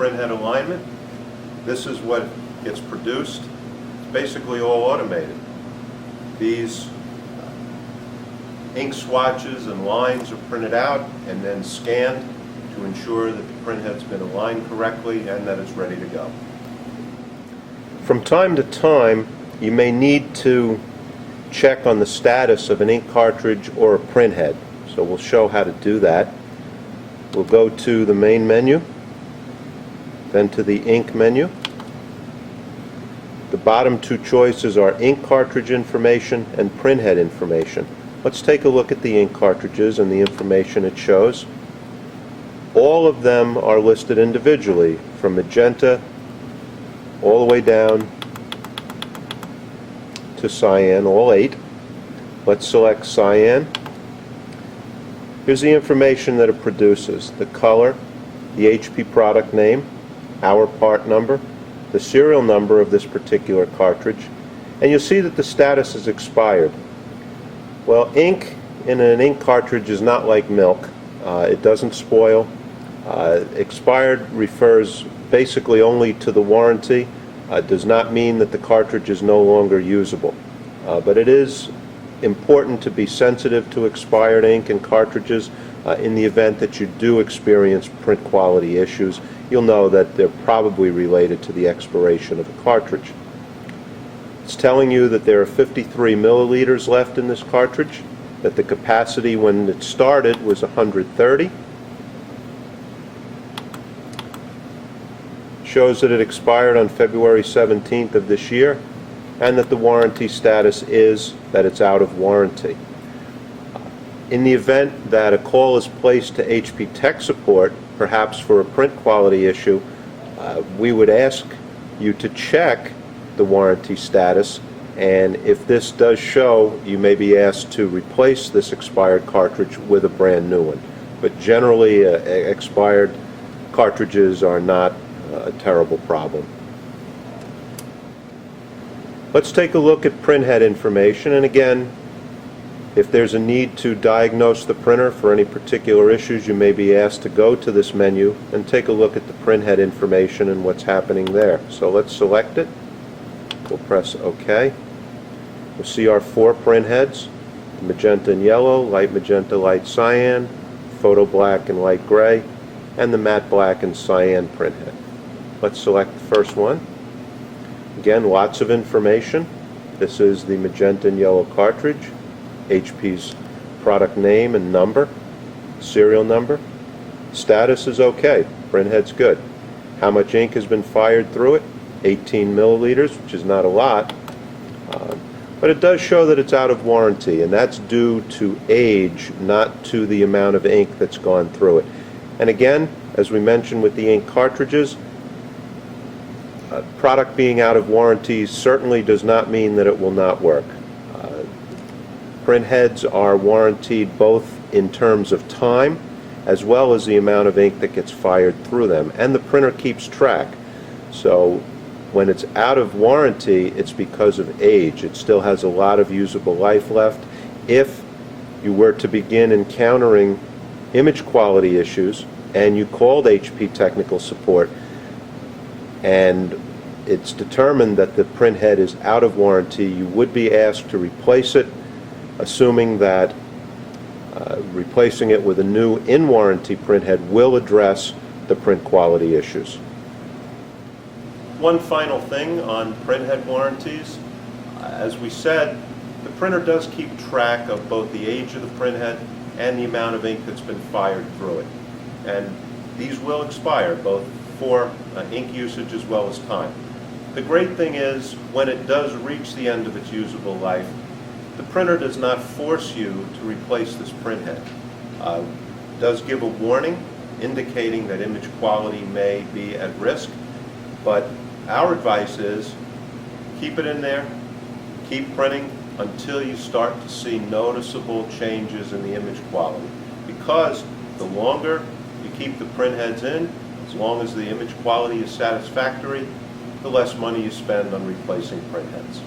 printhead alignment. This is what gets produced. It's basically all automated. These ink swatches and lines are printed out and then scanned to ensure that the printhead's been aligned correctly and that it's ready to go. From time to time, you may need to check on the status of an ink cartridge or a printhead. So we'll show how to do that. We'll go to the main menu, then to the ink menu. The bottom two choices are ink cartridge information and printhead information. Let's take a look at the ink cartridges and the information it shows. All of them are listed individually, from magenta all the way down to cyan, all 8. Let's select cyan. Here's the information that it produces: the color, the HP product name, our part number, the serial number of this particular cartridge, and you'll see that the status is expired. Well, ink in an ink cartridge is not like milk. It doesn't spoil. Expired refers basically only to the warranty. Does not mean that the cartridge is no longer usable. But it is important to be sensitive to expired ink and cartridges in the event that you do experience print quality issues. You'll know that they're probably related to the expiration of the cartridge. It's telling you that there are 53 milliliters left in this cartridge, that the capacity when it started was 130. Shows that it expired on February 17th of this year, and that the warranty status is that it's out of warranty. In the event that a call is placed to HP Tech Support, perhaps for a print quality issue, we would ask you to check the warranty status, and if this does show, you may be asked to replace this expired cartridge with a brand new one. But generally, expired cartridges are not a terrible problem. Let's take a look at printhead information, and again, if there's a need to diagnose the printer for any particular issues, you may be asked to go to this menu and take a look at the printhead information and what's happening there. So let's select it. We'll press OK. We'll see our 4 printheads: magenta and yellow, light magenta, light cyan, photo black and light gray, and the matte black and cyan printhead. Let's select the first one. Again, lots of information. This is the magenta and yellow cartridge, HP's product name and number, serial number. Status is okay, printhead's good. How much ink has been fired through it? 18 milliliters, which is not a lot, but it does show that it's out of warranty, and that's due to age, not to the amount of ink that's gone through it. And again, as we mentioned with the ink cartridges, product being out of warranty certainly does not mean that it will not work. Printheads are warranted both in terms of time as well as the amount of ink that gets fired through them, and the printer keeps track. So when it's out of warranty, it's because of age. It still has a lot of usable life left. If you were to begin encountering image quality issues and you called HP Technical Support and it's determined that the printhead is out of warranty, you would be asked to replace it, assuming that replacing it with a new in-warranty printhead will address the print quality issues. One final thing on printhead warranties. As we said, the printer does keep track of both the age of the printhead and the amount of ink that's been fired through it. And these will expire, both for ink usage as well as time. The great thing is, when it does reach the end of its usable life, the printer does not force you to replace this printhead. It does give a warning indicating that image quality may be at risk, but our advice is keep it in there, keep printing until you start to see noticeable changes in the image quality. Because the longer you keep the printheads in, as long as the image quality is satisfactory, the less money you spend on replacing printheads.